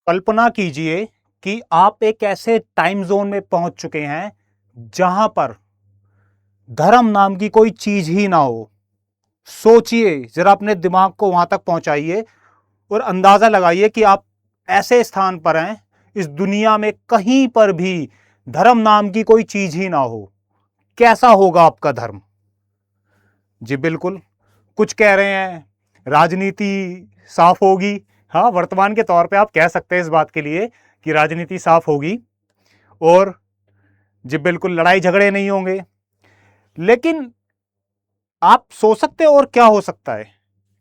कल्पना कीजिए कि आप एक ऐसे टाइम जोन में पहुंच चुके हैं जहां पर धर्म नाम की कोई चीज ही ना हो। सोचिए जरा, अपने दिमाग को वहां तक पहुंचाइए और अंदाजा लगाइए कि आप ऐसे स्थान पर हैं इस दुनिया में कहीं पर भी धर्म नाम की कोई चीज ही ना हो। कैसा होगा आपका धर्म? जी बिल्कुल, कुछ कह रहे हैं राजनीति साफ होगी। हाँ, वर्तमान के तौर पे आप कह सकते हैं इस बात के लिए कि राजनीति साफ होगी और जी बिल्कुल लड़ाई झगड़े नहीं होंगे। लेकिन आप सोच सकते हो और क्या हो सकता है।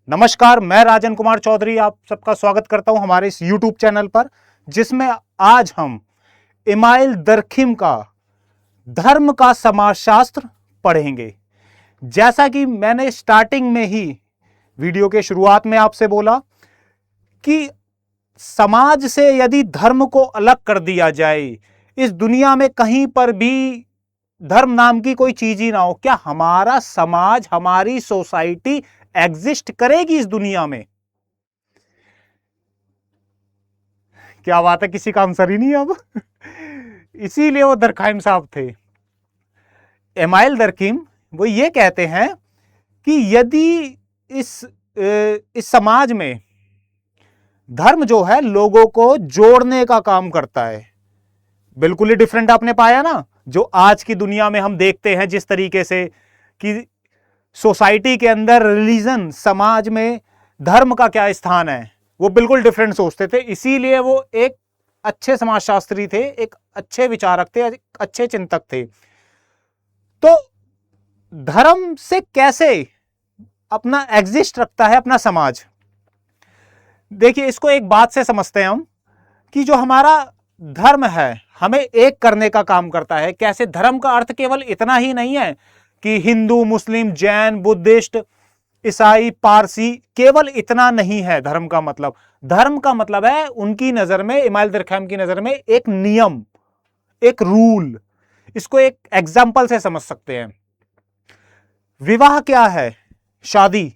नमस्कार, मैं राजन कुमार चौधरी आप सबका स्वागत करता हूं हमारे इस YouTube चैनल पर, जिसमें आज हम इमाइल दरखिम का धर्म का समाजशास्त्र पढ़ेंगे। जैसा कि मैंने स्टार्टिंग में ही वीडियो के शुरुआत में आपसे बोला कि समाज से यदि धर्म को अलग कर दिया जाए, इस दुनिया में कहीं पर भी धर्म नाम की कोई चीज ही ना हो, क्या हमारा समाज, हमारी सोसाइटी एग्जिस्ट करेगी इस दुनिया में? क्या बात है, किसी का आंसर ही नहीं अब। इसीलिए वो दरखाइम साहब थे, इमाइल दरखिम। वो ये कहते हैं कि यदि इस समाज में धर्म जो है लोगों को जोड़ने का काम करता है, बिल्कुल ही डिफरेंट आपने पाया ना जो आज की दुनिया में हम देखते हैं, जिस तरीके से कि सोसाइटी के अंदर रिलीजन, समाज में धर्म का क्या स्थान है, वो बिल्कुल डिफरेंट सोचते थे। इसीलिए वो एक अच्छे समाजशास्त्री थे, एक अच्छे विचारक थे, एक अच्छे चिंतक थे। तो धर्म से कैसे अपना एग्जिस्ट रखता है अपना समाज, देखिए इसको एक बात से समझते हैं हम कि जो हमारा धर्म है हमें एक करने का काम करता है। कैसे? धर्म का अर्थ केवल इतना ही नहीं है कि हिंदू, मुस्लिम, जैन, बुद्धिस्ट, ईसाई, पारसी, केवल इतना नहीं है धर्म का मतलब। धर्म का मतलब है उनकी नजर में, इमाइल दरखिम की नजर में, एक नियम, एक रूल। इसको एक एग्जाम्पल से समझ सकते हैं। विवाह क्या है? शादी।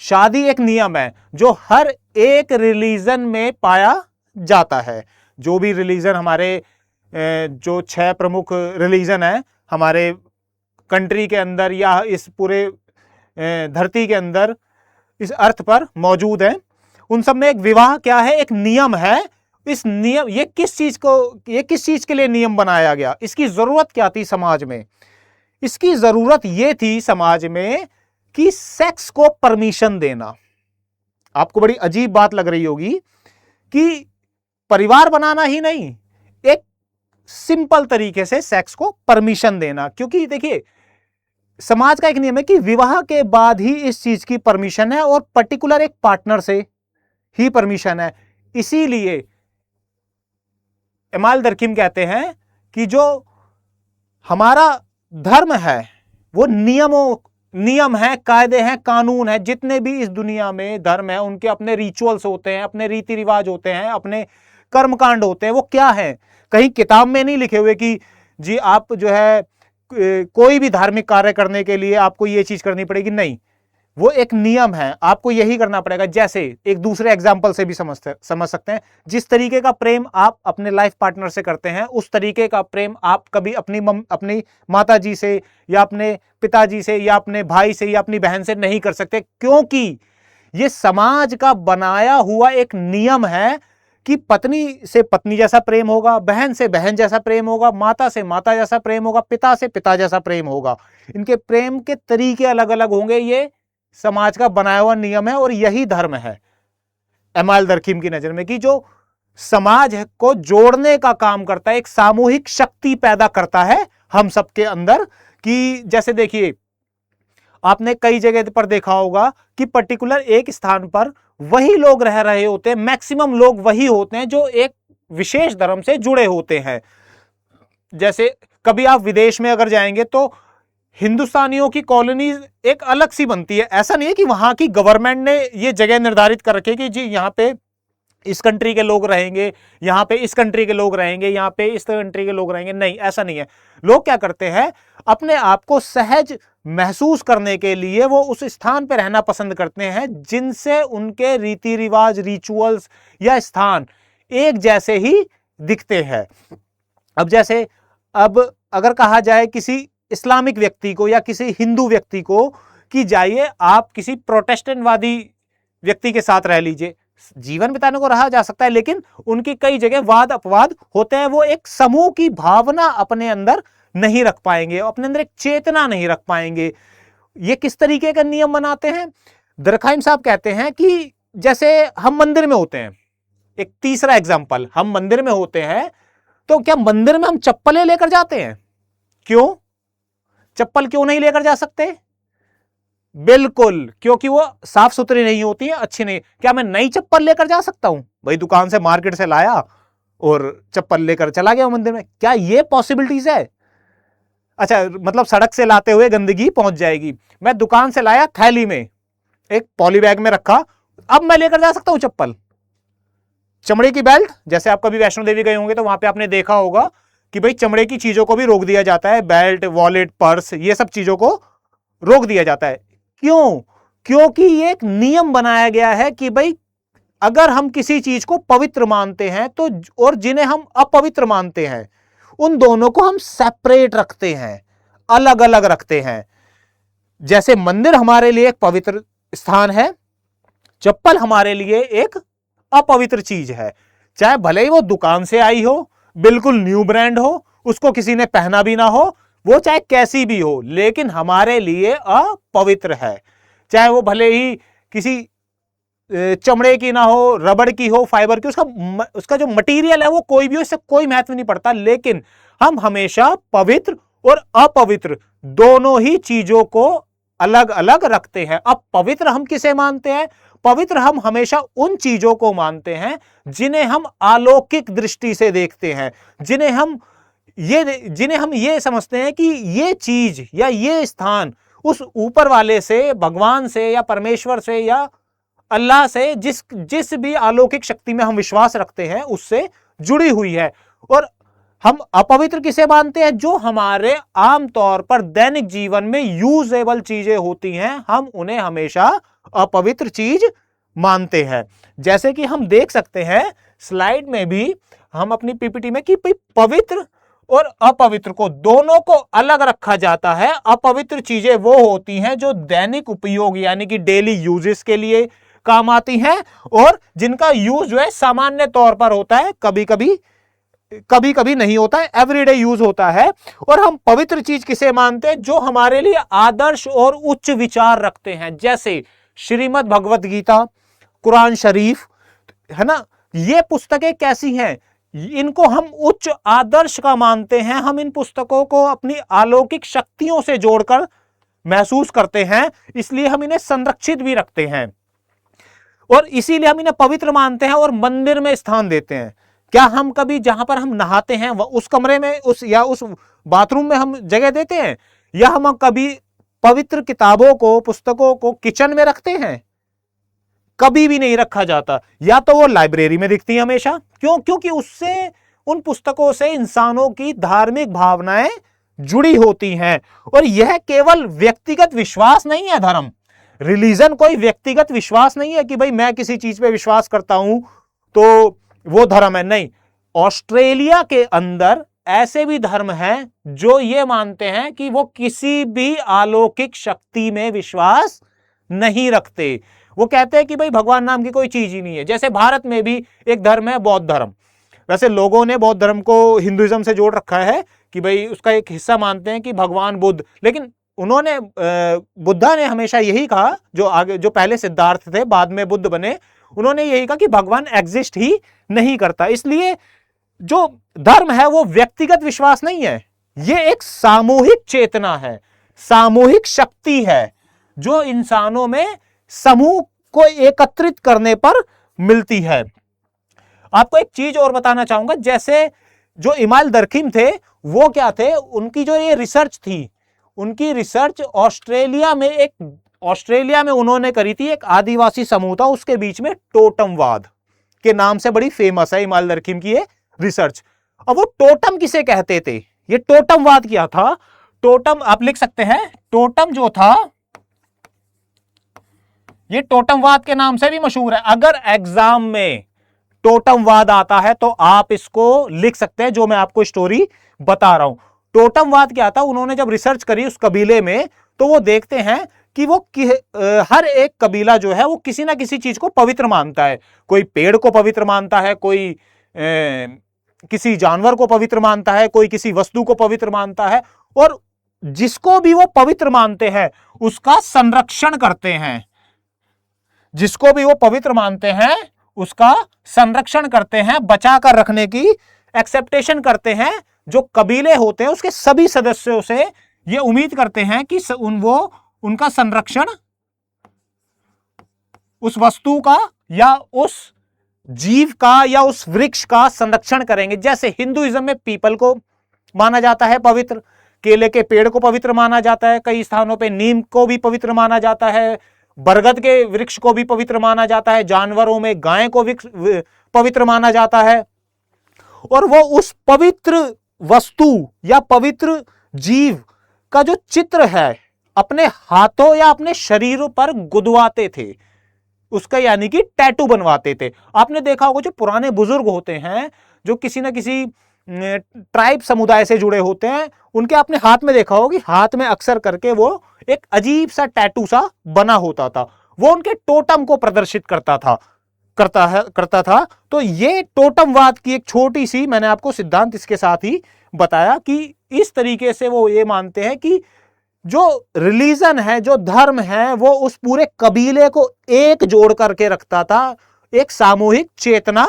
शादी एक नियम है जो हर एक रिलीजन में पाया जाता है। जो भी रिलीजन हमारे जो 6 प्रमुख रिलीजन है हमारे कंट्री के अंदर या इस पूरे धरती के अंदर इस अर्थ पर मौजूद है, उन सब में एक विवाह क्या है? एक नियम है। इस नियम, ये किस चीज के लिए नियम बनाया गया? इसकी जरूरत क्या थी समाज में? इसकी जरूरत यह थी समाज में कि सेक्स को परमिशन देना। आपको बड़ी अजीब बात लग रही होगी कि परिवार बनाना ही नहीं, एक सिंपल तरीके से सेक्स को परमिशन देना। क्योंकि देखिए समाज का एक नियम है कि विवाह के बाद ही इस चीज की परमिशन है और पर्टिकुलर एक पार्टनर से ही परमिशन है। इसीलिए इमाइल दरखिम कहते हैं कि जो हमारा धर्म है वो नियम है, कायदे हैं, कानून है। जितने भी इस दुनिया में धर्म है उनके अपने रिचुअल्स होते हैं, अपने रीति रिवाज होते हैं, अपने कर्मकांड होते हैं। वो क्या है? कहीं किताब में नहीं लिखे हुए कि जी आप जो है कोई भी धार्मिक कार्य करने के लिए आपको ये चीज करनी पड़ेगी, नहीं। वो एक नियम है, आपको यही करना पड़ेगा। जैसे एक दूसरे एग्जाम्पल से भी समझ सकते हैं, जिस तरीके का प्रेम आप अपने लाइफ पार्टनर से करते हैं उस तरीके का प्रेम आप कभी अपनी माता जी से या अपने पिताजी से या अपने भाई से या अपनी बहन से नहीं कर सकते। क्योंकि ये समाज का बनाया हुआ एक नियम है कि पत्नी से पत्नी जैसा प्रेम होगा, बहन से बहन जैसा प्रेम होगा, माता से माता जैसा प्रेम होगा, पिता से पिता जैसा प्रेम होगा। इनके प्रेम के तरीके अलग अलग होंगे। ये समाज का बनाया हुआ नियम है और यही धर्म है इमाइल दरखिम की नजर में, कि जो समाज को जोड़ने का काम करता है, एक सामूहिक शक्ति पैदा करता है हम सबके अंदर। कि जैसे देखिए आपने कई जगह पर देखा होगा कि पर्टिकुलर एक स्थान पर वही लोग रह रहे होते हैं, मैक्सिमम लोग वही होते हैं जो एक विशेष धर्म से जुड़े होते हैं। जैसे कभी आप विदेश में अगर जाएंगे तो हिंदुस्तानियों की कॉलोनीज एक अलग सी बनती है। ऐसा नहीं है कि वहां की गवर्नमेंट ने ये जगह निर्धारित कर रखी है कि जी यहां पे इस कंट्री के लोग रहेंगे, यहां पे इस कंट्री के लोग रहेंगे, यहां पे इस कंट्री के लोग रहेंगे। नहीं, ऐसा नहीं है। लोग क्या करते हैं, अपने आप को सहज महसूस करने के लिए वो उस स्थान पर रहना पसंद करते हैं जिनसे उनके रीति रिवाज, रिचुअल्स या स्थान एक जैसे ही दिखते हैं। अब जैसे अब अगर कहा जाए किसी इस्लामिक व्यक्ति को या किसी हिंदू व्यक्ति को कि जाइए आप किसी प्रोटेस्टेंटवादी व्यक्ति के साथ रह लीजिए, जीवन बिताने को रहा जा सकता है, लेकिन उनकी कई जगह वाद अपवाद होते हैं। वो एक समूह की भावना अपने अंदर नहीं रख पाएंगे, अपने अंदर एक चेतना नहीं रख पाएंगे। ये किस तरीके का नियम बनाते हैं? दरखाइम साहब कहते हैं कि जैसे हम मंदिर में होते हैं, एक तीसरा एग्जाम्पल, हम मंदिर में होते हैं तो क्या मंदिर में हम चप्पलें लेकर जाते हैं? क्यों? चप्पल क्यों नहीं लेकर जा सकते? बिल्कुल, क्योंकि वो साफ सुथरी नहीं होती है, अच्छी नहीं। क्या मैं नई चप्पल लेकर जा सकता हूं? भाई दुकान से मार्केट से लाया और चप्पल लेकर चला गया मंदिर में, क्या ये पॉसिबिलिटीज है? अच्छा, मतलब सड़क से लाते हुए गंदगी पहुंच जाएगी। मैं दुकान से लाया, थैली में एक पॉली बैग में रखा, अब मैं लेकर जा सकता हूं चप्पल? चमड़े की बेल्ट, जैसे आप कभी वैष्णो देवी गए होंगे तो वहां पे आपने देखा होगा कि भाई चमड़े की चीजों को भी रोक दिया जाता है, बेल्ट, वॉलेट, पर्स, ये सब चीजों को रोक दिया जाता है। क्यों? क्योंकि ये एक नियम बनाया गया है कि भाई अगर हम किसी चीज को पवित्र मानते हैं तो, और जिन्हें हम अपवित्र मानते हैं, उन दोनों को हम सेपरेट रखते हैं, अलग अलग रखते हैं। जैसे मंदिर हमारे लिए एक पवित्र स्थान है, चप्पल हमारे लिए एक अपवित्र चीज है। चाहे भले ही वो दुकान से आई हो, बिल्कुल न्यू ब्रांड हो, उसको किसी ने पहना भी ना हो, वो चाहे कैसी भी हो, लेकिन हमारे लिए अपवित्र है। चाहे वो भले ही किसी चमड़े की ना हो, रबड़ की हो, फाइबर की, उसका जो मटेरियल है वो कोई भी हो, इससे कोई महत्व नहीं पड़ता। लेकिन हम हमेशा पवित्र और अपवित्र दोनों ही चीजों को अलग अलग रखते हैं। अब पवित्र हम किसे मानते हैं? पवित्र हम हमेशा उन चीजों को मानते हैं जिन्हें हम अलौकिक दृष्टि से देखते हैं, जिन्हें हम ये समझते हैं कि ये चीज या ये स्थान उस ऊपर वाले से, भगवान से या परमेश्वर से या अल्लाह से, जिस भी अलौकिक शक्ति में हम विश्वास रखते हैं, उससे जुड़ी हुई है। और हम अपवित्र किसे मानते हैं? जो हमारे आमतौर पर दैनिक जीवन में यूजेबल चीजें होती हैं, हम उन्हें हमेशा अपवित्र चीज मानते हैं। जैसे कि हम देख सकते हैं स्लाइड में भी, हम अपनी पीपीटी में, कि पवित्र और अपवित्र को दोनों को अलग रखा जाता है। अपवित्र चीजें वो होती हैं जो दैनिक उपयोग यानी कि डेली यूजेस के लिए काम आती हैं, और जिनका यूज जो है सामान्य तौर पर होता है, कभी कभी नहीं होता है, एवरीडे यूज होता है। और हम पवित्र चीज किसे मानते हैं? जो हमारे लिए आदर्श और उच्च विचार रखते हैं, जैसे श्रीमद् भगवत गीता, कुरान शरीफ, है ना। ये पुस्तकें कैसी हैं? इनको हम उच्च आदर्श का मानते हैं। हम इन पुस्तकों को अपनी अलौकिक शक्तियों से जोड़कर महसूस करते हैं, इसलिए हम इन्हें संरक्षित भी रखते हैं और इसीलिए हम इन्हें पवित्र मानते हैं और मंदिर में स्थान देते हैं। क्या हम कभी जहां पर हम नहाते हैं उस कमरे में उस बाथरूम में हम जगह देते हैं? या हम कभी पवित्र किताबों को, पुस्तकों को किचन में रखते हैं? कभी भी नहीं रखा जाता। या तो वो लाइब्रेरी में दिखती है हमेशा। क्यों? क्योंकि उससे, उन पुस्तकों से इंसानों की धार्मिक भावनाएं जुड़ी होती हैं। और यह केवल व्यक्तिगत विश्वास नहीं है। धर्म, रिलीजन कोई व्यक्तिगत विश्वास नहीं है कि भाई मैं किसी चीज पे विश्वास करता हूं तो वो धर्म है। नहीं, ऑस्ट्रेलिया के अंदर ऐसे भी धर्म हैं जो ये मानते हैं कि वो किसी भी अलौकिक शक्ति में विश्वास नहीं रखते। वो कहते हैं कि भाई भगवान नाम की कोई चीज ही नहीं है। जैसे भारत में भी एक धर्म है बौद्ध धर्म। वैसे लोगों ने बौद्ध धर्म को हिंदुइज्म से जोड़ रखा है कि भाई उसका एक हिस्सा मानते हैं कि भगवान बुद्ध, लेकिन उन्होंने, बुद्धा ने हमेशा यही कहा, जो पहले सिद्धार्थ थे बाद में बुद्ध बने, उन्होंने यही कहा कि भगवान एग्जिस्ट ही नहीं करता। इसलिए जो धर्म है वो व्यक्तिगत विश्वास नहीं है, ये एक सामूहिक चेतना है, सामूहिक शक्ति है जो इंसानों में समूह को एकत्रित करने पर मिलती है। आपको एक चीज और बताना चाहूंगा, जैसे जो इमाइल दरखिम थे वो क्या थे, उनकी जो ये रिसर्च थी, उनकी रिसर्च ऑस्ट्रेलिया में उन्होंने करी थी। एक आदिवासी समूह था, उसके बीच में टोटमवाद के नाम से बड़ी फेमस है इमाइल दरखिम की ये रिसर्च। अब वो टोटम किसे कहते थे, ये टोटमवाद क्या था? टोटम आप लिख सकते हैं, टोटम जो था ये टोटमवाद के नाम से भी मशहूर है। अगर एग्जाम में टोटमवाद आता है, तो आप इसको लिख सकते हैं जो मैं आपको स्टोरी बता रहा हूं। टोटमवाद क्या था, उन्होंने जब रिसर्च करी उस कबीले में, तो वो देखते हैं कि वो हर एक कबीला जो है वो किसी ना किसी चीज को पवित्र मानता है। कोई पेड़ को पवित्र मानता है, कोई किसी जानवर को पवित्र मानता है, कोई किसी वस्तु को पवित्र मानता है, और जिसको भी वो पवित्र मानते हैं उसका संरक्षण करते हैं। जिसको भी वो पवित्र मानते हैं उसका संरक्षण करते हैं, बचा कर रखने की एक्सेप्टेशन करते हैं। जो कबीले होते हैं उसके सभी सदस्यों से ये उम्मीद करते हैं कि वो उनका संरक्षण उस वस्तु का या उस जीव का या उस वृक्ष का संरक्षण करेंगे। जैसे हिंदुइज्म में पीपल को माना जाता है पवित्र, केले के पेड़ को पवित्र माना जाता है, कई स्थानों पे नीम को भी पवित्र माना जाता है, बरगद के वृक्ष को भी पवित्र माना जाता है, जानवरों में गाय को पवित्र माना जाता है। और वो उस पवित्र वस्तु या पवित्र जीव का जो चित्र है अपने हाथों या अपने शरीर पर गुदवाते थे, उसका यानी कि टैटू बनवाते थे। आपने देखा होगा जो पुराने बुजुर्ग होते हैं, जो किसी ना किसी ट्राइब समुदाय से जुड़े होते हैं, उनके आपने हाथ में देखा होगा कि हाथ में अक्सर करके वो एक अजीब सा टैटू सा बना होता था, वो उनके टोटम को प्रदर्शित करता था। तो ये टोटमवाद की एक छोटी सी मैंने आपको सिद्धांत इसके साथ ही बताया कि इस तरीके से वो ये मानते हैं कि जो रिलीजन है, जो धर्म है, वो उस पूरे कबीले को एक जोड़ करके रखता था, एक सामूहिक चेतना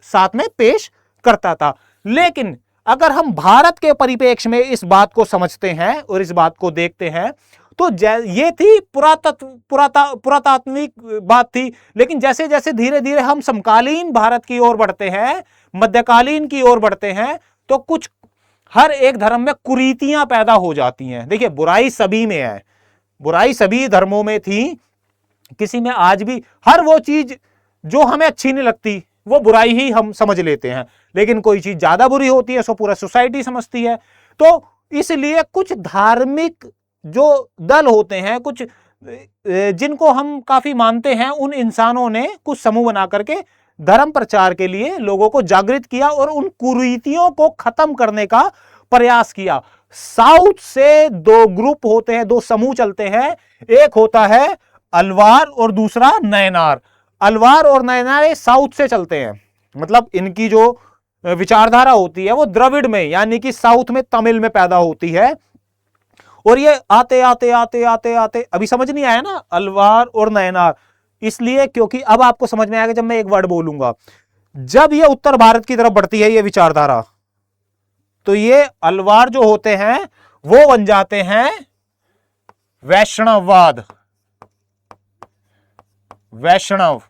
साथ में पेश करता था। लेकिन अगर हम भारत के परिप्रेक्ष्य में इस बात को समझते हैं और इस बात को देखते हैं तो ये थी पुरातात्विक बात थी। लेकिन जैसे जैसे धीरे धीरे हम समकालीन भारत की ओर बढ़ते हैं, मध्यकालीन की ओर बढ़ते हैं, तो कुछ हर एक धर्म में कुरीतियां पैदा हो जाती हैं। देखिए, बुराई सभी में है, बुराई सभी धर्मों में थी, किसी में आज भी हर वो चीज जो हमें अच्छी नहीं लगती वो बुराई ही हम समझ लेते हैं, लेकिन कोई चीज ज्यादा बुरी होती है सो पूरा सोसाइटी समझती है। तो इसलिए कुछ धार्मिक जो दल होते हैं, कुछ जिनको हम काफी मानते हैं, उन इंसानों ने कुछ समूह बना करके धर्म प्रचार के लिए लोगों को जागृत किया और उन कुरीतियों को खत्म करने का प्रयास किया। साउथ से दो ग्रुप होते हैं, दो समूह चलते हैं, एक होता है अलवार और दूसरा नयनार। अलवार और नयनार साउथ से चलते हैं, मतलब इनकी जो विचारधारा होती है वो द्रविड़ में यानी कि साउथ में, तमिल में पैदा होती है। और ये आते आते आते आते आते अभी समझ नहीं आया ना अलवार और नयनार, इसलिए क्योंकि अब आपको समझ में आएगा जब मैं एक वर्ड बोलूंगा। जब ये उत्तर भारत की तरफ बढ़ती है ये विचारधारा, तो ये अलवार जो होते हैं वो बन जाते हैं वैष्णववाद, वैष्णव,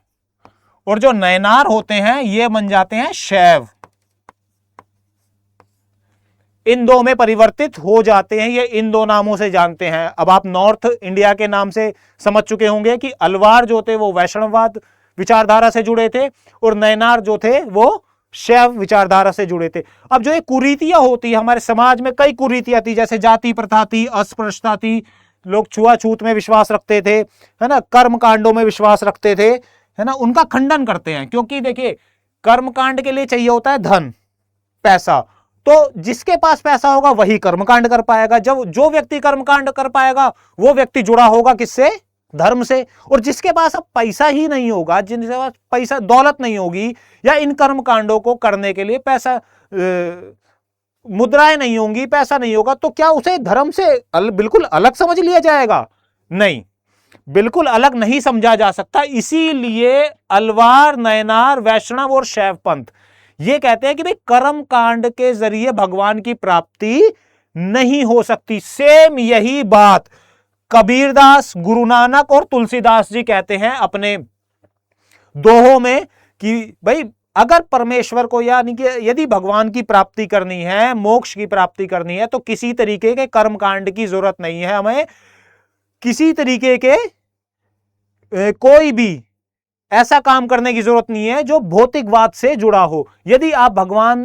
और जो नयनार होते हैं ये बन जाते हैं शैव। इन दो में परिवर्तित हो जाते हैं, ये इन दो नामों से जानते हैं। अब आप नॉर्थ इंडिया के नाम से समझ चुके होंगे कि अलवार जो थे वो वैष्णववाद विचारधारा से जुड़े थे और नयनार जो थे वो शैव विचारधारा से जुड़े थे। अब जो ये कुरीतियां होती है हमारे समाज में, कई कुरीतियां थी, जैसे जाति प्रथा थी, अस्पृश्यता थी, लोग छुआछूत में विश्वास रखते थे, है ना, कर्म कांडों में विश्वास रखते थे, है ना, उनका खंडन करते हैं। क्योंकि देखिए कर्मकांड के लिए चाहिए होता है धन, पैसा, तो जिसके पास पैसा होगा वही कर्मकांड कर पाएगा। जब जो व्यक्ति कर्मकांड कर पाएगा वो व्यक्ति जुड़ा होगा किससे? धर्म से। और जिसके पास अब पैसा ही नहीं होगा, जिनके पास पैसा दौलत नहीं होगी या इन कर्मकांडों को करने के लिए पैसा मुद्राएं नहीं होंगी, पैसा नहीं होगा, तो क्या उसे धर्म से बिल्कुल अलग समझ लिया जाएगा? नहीं, बिल्कुल अलग नहीं समझा जा सकता। इसीलिए अलवार, नयनार, वैष्णव और शैव पंथ ये कहते हैं कि भाई कर्म कांड के जरिए भगवान की प्राप्ति नहीं हो सकती। सेम यही बात कबीरदास, गुरु नानक और तुलसीदास जी कहते हैं अपने दोहों में कि भाई अगर परमेश्वर को यानी कि यदि भगवान की प्राप्ति करनी है, मोक्ष की प्राप्ति करनी है, तो किसी तरीके के कर्म कांड की जरूरत नहीं है। हमें किसी तरीके के कोई भी ऐसा काम करने की जरूरत नहीं है जो भौतिकवाद से जुड़ा हो। यदि आप भगवान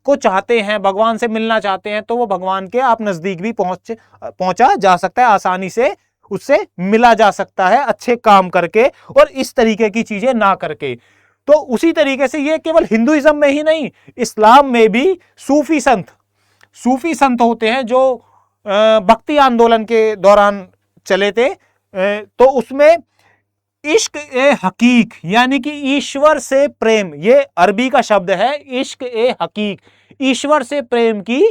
को चाहते हैं, भगवान से मिलना चाहते हैं, तो वो भगवान के आप नजदीक भी पहुंचा जा सकता है, आसानी से उससे मिला जा सकता है अच्छे काम करके और इस तरीके की चीजें ना करके। तो उसी तरीके से ये केवल हिंदुइज्म में ही नहीं, इस्लाम में भी सूफी संत होते हैं जो भक्ति आंदोलन के दौरान चले थे। तो उसमें इश्क ए हकीक यानी कि ईश्वर से प्रेम, ये अरबी का शब्द है, इश्क ए हकीक, ईश्वर से प्रेम की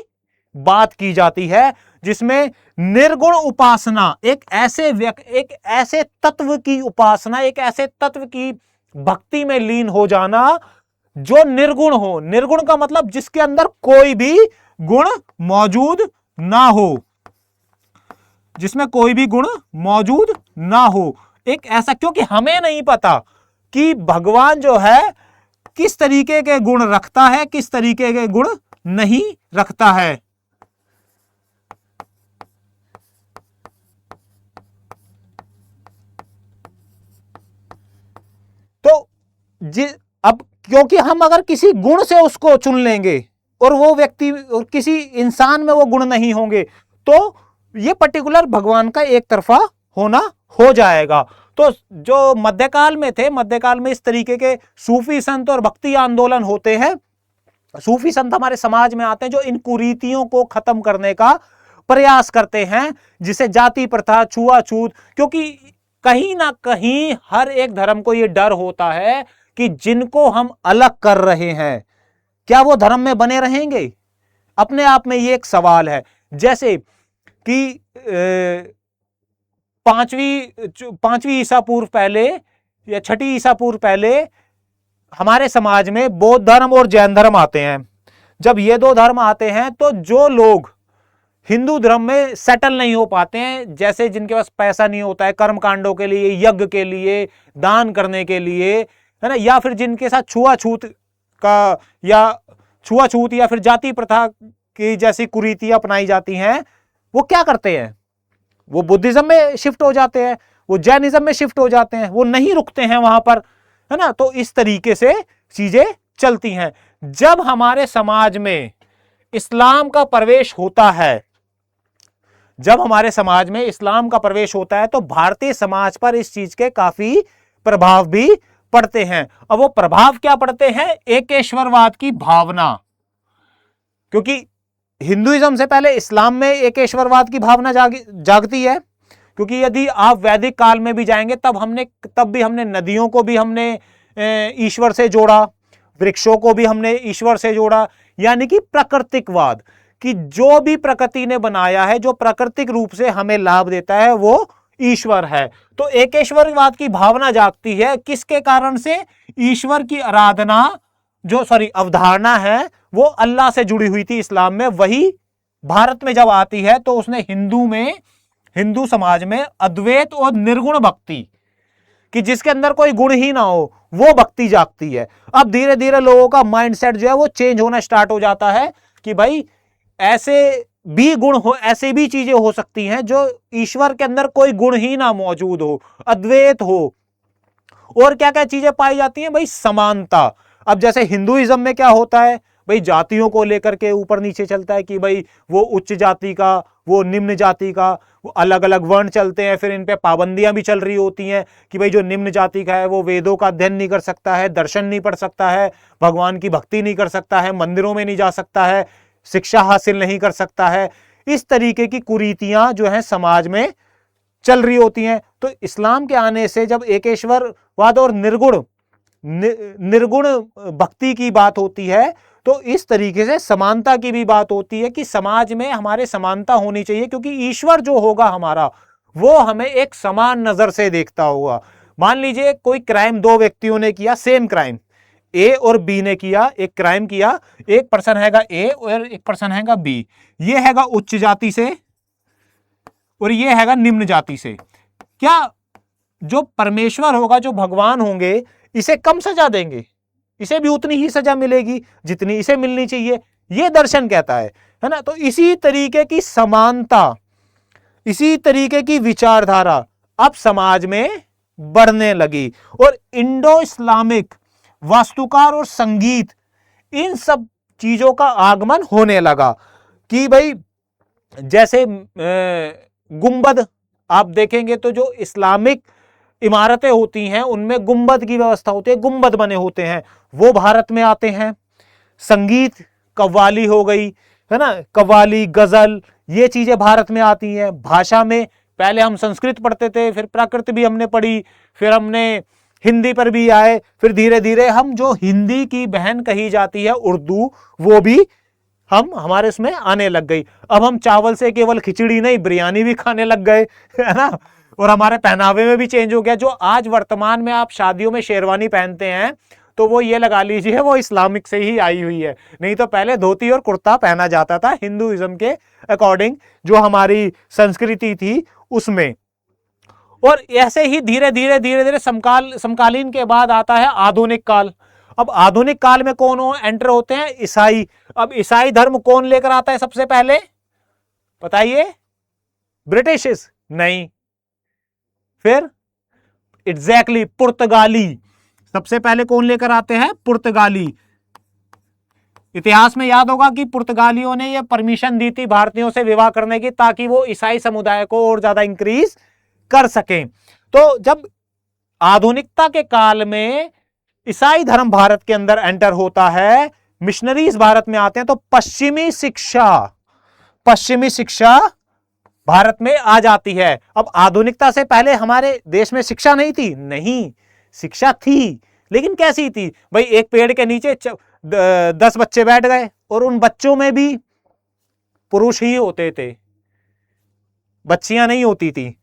बात की जाती है, जिसमें निर्गुण उपासना, एक ऐसे तत्व की उपासना, एक ऐसे तत्व की भक्ति में लीन हो जाना जो निर्गुण हो। निर्गुण का मतलब जिसके अंदर कोई भी गुण मौजूद ना हो, जिसमें कोई भी गुण मौजूद ना हो। एक ऐसा, क्योंकि हमें नहीं पता कि भगवान जो है किस तरीके के गुण रखता है, किस तरीके के गुण नहीं रखता है। तो अब क्योंकि हम अगर किसी गुण से उसको चुन लेंगे और वो व्यक्ति और किसी इंसान में वो गुण नहीं होंगे, तो ये पर्टिकुलर भगवान का एक तरफा होना हो जाएगा। तो जो मध्यकाल में थे, मध्यकाल में इस तरीके के सूफी संत और भक्ति आंदोलन होते हैं। सूफी संत हमारे समाज में आते हैं जो इन कुरीतियों को खत्म करने का प्रयास करते हैं, जिसे जाति प्रथा, छुआछूत, क्योंकि कहीं ना कहीं हर एक धर्म को यह डर होता है कि जिनको हम अलग कर रहे हैं, क्या वो धर्म में बने रहेंगे? अपने आप में ये एक सवाल है। जैसे कि पांचवी ईसा पूर्व पहले या छठी ईसा पूर्व पहले हमारे समाज में बौद्ध धर्म और जैन धर्म आते हैं। जब ये दो धर्म आते हैं तो जो लोग हिंदू धर्म में सेटल नहीं हो पाते हैं, जैसे जिनके पास पैसा नहीं होता है कर्म कांडों के लिए, यज्ञ के लिए, दान करने के लिए, है ना, या फिर जिनके साथ छुआछूत या फिर जाति प्रथा की जैसी कुरीतियां अपनाई जाती हैं, वो क्या करते हैं? वो बुद्धिज्म में शिफ्ट हो जाते हैं, वो जैनिज्म में शिफ्ट हो जाते हैं, वो नहीं रुकते हैं वहां पर, है ना। तो इस तरीके से चीजें चलती हैं। जब हमारे समाज में इस्लाम का प्रवेश होता है, जब हमारे समाज में इस्लाम का प्रवेश होता है तो भारतीय समाज पर इस चीज के काफी प्रभाव भी पड़ते हैं। अब वो प्रभाव क्या पड़ते हैं? एकेश्वरवाद की भावना, क्योंकि हिंदुइज्म से पहले इस्लाम में एकेश्वरवाद की भावना जागती है। क्योंकि यदि आप वैदिक काल में भी जाएंगे तब भी हमने नदियों को भी हमने ईश्वर से जोड़ा, वृक्षों को भी हमने ईश्वर से जोड़ा, यानी कि प्राकृतिकवाद, कि जो भी प्रकृति ने बनाया है, जो प्राकृतिक रूप से हमें लाभ देता है, वो ईश्वर है। तो एकेश्वरवाद की भावना जागती है। किसके कारण से? ईश्वर की आराधना अवधारणा है वो अल्लाह से जुड़ी हुई थी इस्लाम में, वही भारत में जब आती है तो उसने हिंदू समाज में अद्वैत और निर्गुण भक्ति, कि जिसके अंदर कोई गुण ही ना हो, वो भक्ति जागती है। अब धीरे धीरे लोगों का माइंडसेट जो है वो चेंज होना स्टार्ट हो जाता है कि भाई ऐसे भी गुण हो, ऐसे भी चीजें हो सकती हैं जो ईश्वर के अंदर कोई गुण ही ना मौजूद हो, अद्वैत हो। और क्या क्या चीजें पाई जाती हैं? भाई समानता। अब जैसे हिंदुइज्म में क्या होता है, भाई जातियों को लेकर के ऊपर नीचे चलता है कि भाई वो उच्च जाति का, वो निम्न जाति का, वो अलग अलग वर्ण चलते हैं। फिर इन पे पाबंदियां भी चल रही होती हैं कि भाई जो निम्न जाति का है वो वेदों का अध्ययन नहीं कर सकता है, दर्शन नहीं पढ़ सकता है, भगवान की भक्ति नहीं कर सकता है, मंदिरों में नहीं जा सकता है, शिक्षा हासिल नहीं कर सकता है। इस तरीके की कुरीतियां जो है समाज में चल रही होती हैं। तो इस्लाम के आने से जब एकेश्वरवाद और निर्गुण भक्ति की बात होती है तो इस तरीके से समानता की भी बात होती है कि समाज में हमारे समानता होनी चाहिए, क्योंकि ईश्वर जो होगा हमारा वो हमें एक समान नजर से देखता होगा। मान लीजिए कोई क्राइम दो व्यक्तियों ने किया, सेम क्राइम, ए और बी ने किया, एक क्राइम किया, एक पर्सन हैगा ए और एक पर्सन हैगा बी, ये हैगा उच्च जाति से और ये हैगा निम्न जाति से। क्या जो परमेश्वर होगा, जो भगवान होंगे, इसे कम सजा देंगे? इसे भी उतनी ही सजा मिलेगी जितनी इसे मिलनी चाहिए, ये दर्शन कहता है ना। तो इसी तरीके की समानता, इसी तरीके की विचारधारा अब समाज में बढ़ने लगी और इंडो इस्लामिक वास्तुकार और संगीत, इन सब चीजों का आगमन होने लगा। कि भाई जैसे गुंबद आप देखेंगे तो जो इस्लामिक इमारतें होती हैं उनमें गुंबद की व्यवस्था होती है, गुंबद बने होते हैं, वो भारत में आते हैं। संगीत, कव्वाली हो गई, है ना, कव्वाली, गजल, ये चीजें भारत में आती हैं। भाषा में पहले हम संस्कृत पढ़ते थे, फिर प्राकृत भी हमने पढ़ी, फिर हमने हिंदी पर भी आए, फिर धीरे धीरे हम जो हिंदी की बहन कही जाती है उर्दू, वो भी हम हमारे इसमें आने लग गई। अब हम चावल से केवल खिचड़ी नहीं बिरयानी भी खाने लग गए, है ना। और हमारे पहनावे में भी चेंज हो गया। जो आज वर्तमान में आप शादियों में शेरवानी पहनते हैं तो वो ये लगा लीजिए वो इस्लामिक से ही आई हुई है, नहीं तो पहले धोती और कुर्ता पहना जाता था हिंदुइज्म के अकॉर्डिंग, जो हमारी संस्कृति थी उसमें। और ऐसे ही धीरे धीरे धीरे धीरे समकालीन के बाद आता है आधुनिक काल। अब आधुनिक काल में कौन एंटर होते हैं? ईसाई। अब ईसाई धर्म कौन लेकर आता है सबसे पहले, बताइए? ब्रिटिश? नहीं, फिर एग्जैक्टली पुर्तगाली। सबसे पहले कौन लेकर आते हैं? पुर्तगाली। इतिहास में याद होगा कि पुर्तगालियों ने यह परमिशन दी थी भारतीयों से विवाह करने की, ताकि वो ईसाई समुदाय को और ज्यादा इंक्रीज कर सकें। तो जब आधुनिकता के काल में ईसाई धर्म भारत के अंदर एंटर होता है, मिशनरीज भारत में आते हैं, तो पश्चिमी शिक्षा भारत में आ जाती है। अब आधुनिकता से पहले हमारे देश में शिक्षा नहीं थी? नहीं, शिक्षा थी, लेकिन कैसी थी भाई? एक पेड़ के नीचे 10 बच्चे बैठ गए और उन बच्चों में भी पुरुष ही होते थे, बच्चियां नहीं होती थी,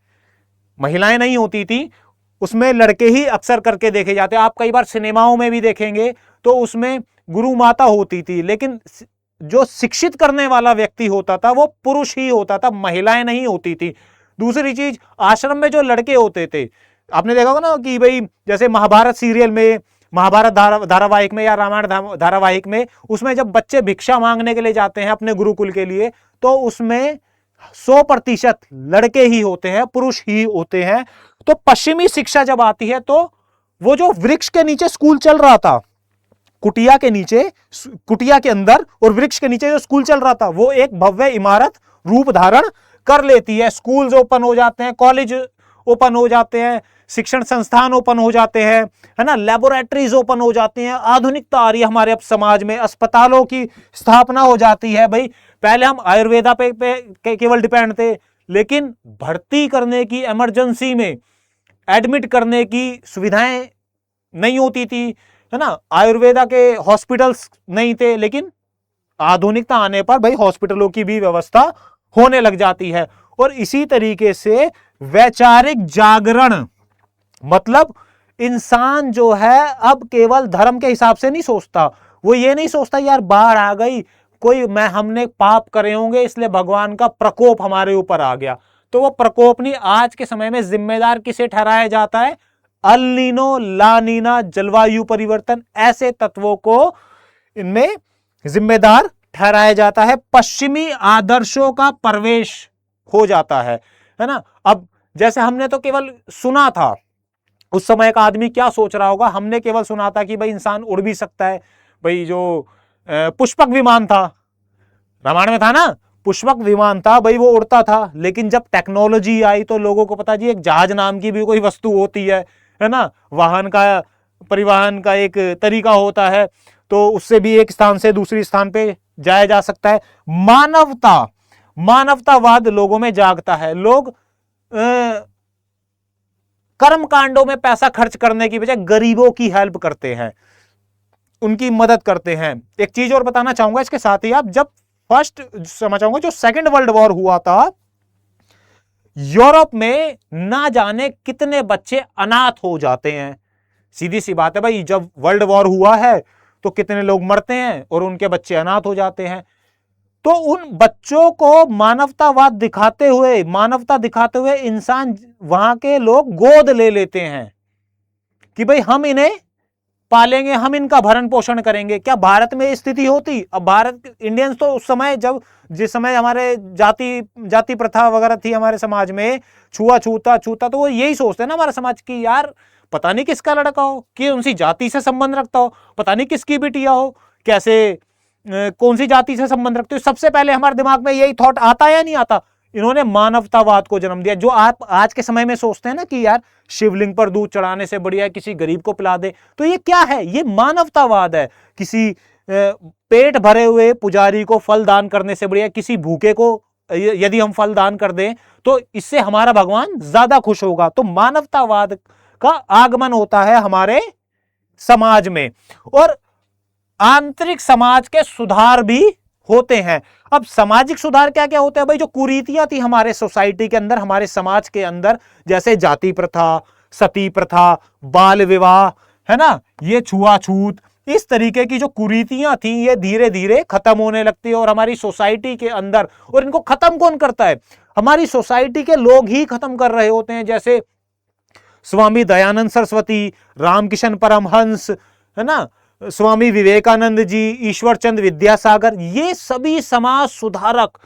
महिलाएं नहीं होती थी। उसमें लड़के ही अक्सर करके देखे जाते। आप कई बार सिनेमाओं में भी देखेंगे तो उसमें गुरु माता होती थी, लेकिन जो शिक्षित करने वाला व्यक्ति होता था वो पुरुष ही होता था, महिलाएं नहीं होती थी। दूसरी चीज, आश्रम में जो लड़के होते थे, आपने देखा होगा ना कि भाई जैसे महाभारत सीरियल में, महाभारत धारावाहिक में या रामायण धारावाहिक में, उसमें जब बच्चे भिक्षा मांगने के लिए जाते हैं अपने गुरुकुल के लिए, तो उसमें 100% लड़के ही होते हैं, पुरुष ही होते हैं। तो पश्चिमी शिक्षा जब आती है तो वो जो वृक्ष के नीचे स्कूल चल रहा था, कुटिया के नीचे, कुटिया के अंदर और वृक्ष के नीचे जो स्कूल चल रहा था, वो एक भव्य इमारत रूप धारण कर लेती है। स्कूल्स ओपन हो जाते हैं, कॉलेज ओपन हो जाते हैं, शिक्षण संस्थान ओपन हो जाते हैं, है ना, लैबोरेटरीज ओपन हो जाती हैं। आधुनिकता आ रही है हमारे अब समाज में, अस्पतालों की स्थापना हो जाती है। भाई पहले हम आयुर्वेदा पे केवल डिपेंड थे, लेकिन भर्ती करने की, इमरजेंसी में एडमिट करने की सुविधाएं नहीं होती थी, है ना, आयुर्वेदा के हॉस्पिटल्स नहीं थे। लेकिन आधुनिकता आने पर भाई हॉस्पिटलों की भी व्यवस्था होने लग जाती है। और इसी तरीके से वैचारिक जागरण, मतलब इंसान जो है अब केवल धर्म के हिसाब से नहीं सोचता। वो ये नहीं सोचता यार बाढ़ आ गई, कोई हमने पाप करे होंगे इसलिए भगवान का प्रकोप हमारे ऊपर आ गया। तो वो प्रकोप नहीं, आज के समय में जिम्मेदार किसे ठहराया जाता है? अल नीनो, ला नीना, जलवायु परिवर्तन, ऐसे तत्वों को इनमें जिम्मेदार ठहराया जाता है। पश्चिमी आदर्शों का प्रवेश हो जाता है ना। अब जैसे हमने तो केवल सुना था, उस समय का आदमी क्या सोच रहा होगा, हमने केवल सुना था कि भाई इंसान उड़ भी सकता है। भाई जो पुष्पक विमान था, रामायण में था ना, पुष्पक विमान था, भाई वो उड़ता था। लेकिन जब टेक्नोलॉजी आई तो लोगों को पता जी एक जहाज नाम की भी कोई वस्तु होती है ना, वाहन का, परिवहन का एक तरीका होता है, तो उससे भी एक स्थान से दूसरी स्थान पे जाया जा सकता है। मानवतावाद लोगों में जागता है। लोग कर्म कांडों में पैसा खर्च करने की बजाय गरीबों की हेल्प करते हैं, उनकी मदद करते हैं। एक चीज और बताना चाहूंगा इसके साथ ही, आप जब फर्स्ट समझ चाहूंगा जो सेकंड वर्ल्ड वॉर हुआ था, यूरोप में ना जाने कितने बच्चे अनाथ हो जाते हैं। सीधी सी बात है भाई, जब वर्ल्ड वॉर हुआ है तो कितने लोग मरते हैं और उनके बच्चे अनाथ हो जाते हैं। तो उन बच्चों को मानवता दिखाते हुए इंसान, वहां के लोग गोद ले लेते हैं कि भाई हम इन्हें पालेंगे, हम इनका भरण पोषण करेंगे। क्या भारत में स्थिति होती? अब भारत, इंडियंस तो उस समय, जब जिस समय हमारे जाति प्रथा वगैरह थी हमारे समाज में, छूता तो वो यही सोचते हैं ना हमारे समाज की, यार पता नहीं किसका लड़का हो, कि उनसी जाति से संबंध रखता हो, पता नहीं किसकी बिटिया हो, कैसे कौन सी जाति से संबंध रखते हो। सबसे पहले हमारे दिमाग में यही थॉट आता है या नहीं आता? इन्होंने मानवतावाद को जन्म दिया। जो आप आज के समय में सोचते हैं ना कि यार शिवलिंग पर दूध चढ़ाने से बढ़िया है किसी गरीब को पिला दे, तो ये क्या है? ये मानवतावाद है। किसी पेट भरे हुए पुजारी को फल दान करने से बढ़िया किसी भूखे को यदि हम फल दान कर दें तो इससे हमारा भगवान ज्यादा खुश होगा। तो मानवतावाद का आगमन होता है हमारे समाज में, और आंतरिक समाज के सुधार भी होते हैं। अब सामाजिक सुधार क्या क्या होते हैं भाई? जो कुरीतियां थी हमारे सोसाइटी के अंदर, हमारे समाज के अंदर, जैसे जाति प्रथा, सती प्रथा, बाल विवाह, है ना, ये छुआछूत, इस तरीके की जो कुरीतियां थी ये धीरे धीरे खत्म होने लगती है और हमारी सोसाइटी के अंदर। और इनको खत्म कौन करता है? हमारी सोसाइटी के लोग ही खत्म कर रहे होते हैं। जैसे स्वामी दयानंद सरस्वती, रामकिशन परमहंस, है ना, स्वामी विवेकानंद जी, ईश्वर चंद विद्यासागर, ये सभी समाज सुधारक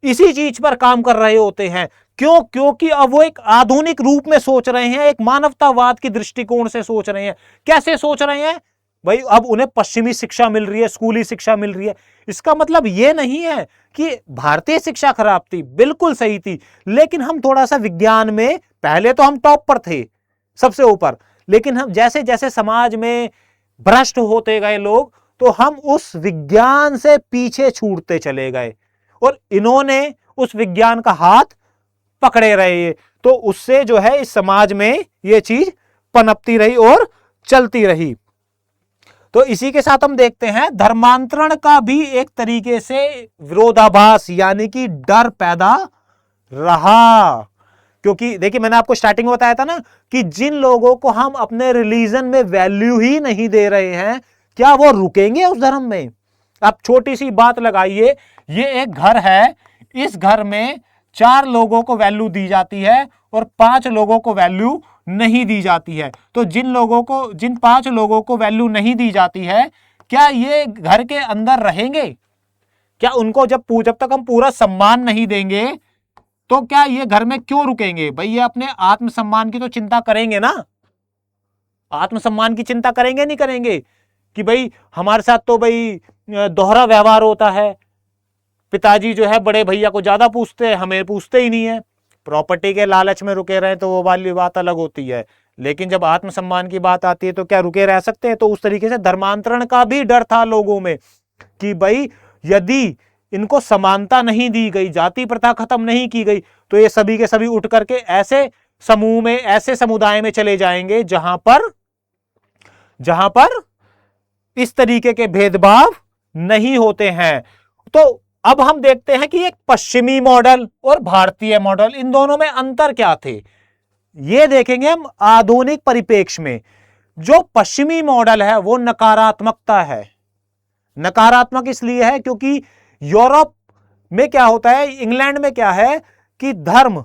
इसी चीज पर काम कर रहे होते हैं। क्यों? क्योंकि अब वो एक आधुनिक रूप में सोच रहे हैं, एक मानवतावाद की दृष्टिकोण से सोच रहे हैं। कैसे सोच रहे हैं भाई? अब उन्हें पश्चिमी शिक्षा मिल रही है, स्कूली शिक्षा मिल रही है। इसका मतलब यह नहीं है कि भारतीय शिक्षा खराब थी, बिल्कुल सही थी, लेकिन हम थोड़ा सा विज्ञान में, पहले तो हम टॉप पर थे, सबसे ऊपर, लेकिन हम जैसे जैसे समाज में भ्रष्ट होते गए लोग, तो हम उस विज्ञान से पीछे छूटते चले गए और इन्होंने उस विज्ञान का हाथ पकड़े रहे। तो उससे जो है इस समाज में यह चीज पनपती रही और चलती रही। तो इसी के साथ हम देखते हैं धर्मांतरण का भी एक तरीके से विरोधाभास यानी कि डर पैदा रहा। क्योंकि देखिए मैंने आपको स्टार्टिंग में बताया था ना कि जिन लोगों को हम अपने रिलीजन में वैल्यू ही नहीं दे रहे हैं, क्या वो रुकेंगे उस धर्म में? आप छोटी सी बात लगाइए, ये एक घर है, इस घर में 4 लोगों को वैल्यू दी जाती है और 5 लोगों को वैल्यू नहीं दी जाती है। तो जिन 5 लोगों को वैल्यू नहीं दी जाती है, क्या ये घर के अंदर रहेंगे? क्या उनको जब तक हम पूरा सम्मान नहीं देंगे तो क्या ये घर में क्यों रुकेंगे? भाई ये अपने आत्मसम्मान की तो चिंता करेंगे ना, आत्मसम्मान की चिंता करेंगे नहीं करेंगे कि भाई हमारे साथ तो भाई दोहरा व्यवहार होता है, पिताजी जो है बड़े भैया को ज्यादा पूछते हैं, हमें पूछते ही नहीं है। प्रॉपर्टी के लालच में रुके रहे तो वो वाली बात अलग होती है, लेकिन जब आत्मसम्मान की बात आती है तो क्या रुके रह सकते हैं? तो उस तरीके से धर्मांतरण का भी डर था लोगों में कि भाई यदि इनको समानता नहीं दी गई, जाति प्रथा खत्म नहीं की गई, तो ये सभी के सभी उठ करके ऐसे समूह में, ऐसे समुदाय में चले जाएंगे जहां पर इस तरीके के भेदभाव नहीं होते हैं। तो अब हम देखते हैं कि एक पश्चिमी मॉडल और भारतीय मॉडल, इन दोनों में अंतर क्या थे, ये देखेंगे हम आधुनिक परिप्रेक्ष्य में। जो पश्चिमी मॉडल है वो नकारात्मकता है। नकारात्मक इसलिए है क्योंकि यूरोप में क्या होता है, इंग्लैंड में क्या है कि धर्म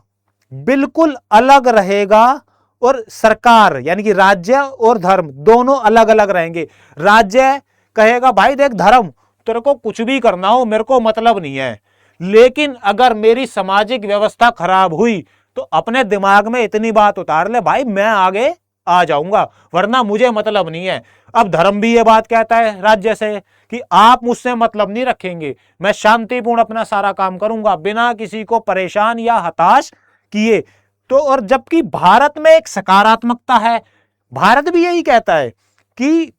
बिल्कुल अलग रहेगा और सरकार यानी कि राज्य और धर्म दोनों अलग अलग रहेंगे। राज्य कहेगा भाई देख धर्म तेरे को कुछ भी करना हो मेरे को मतलब नहीं है, लेकिन अगर मेरी सामाजिक व्यवस्था खराब हुई तो अपने दिमाग में इतनी बात उतार ले भाई मैं आगे आ जाऊंगा, वरना मुझे मतलब नहीं है। अब धर्म भी ये बात कहता है राज्य से कि आप मुझसे मतलब नहीं रखेंगे, मैं शांतिपूर्ण अपना सारा काम करूंगा बिना किसी को परेशान या हताश किए। तो और जबकि भारत में एक सकारात्मकता है, भारत भी यही कहता है कि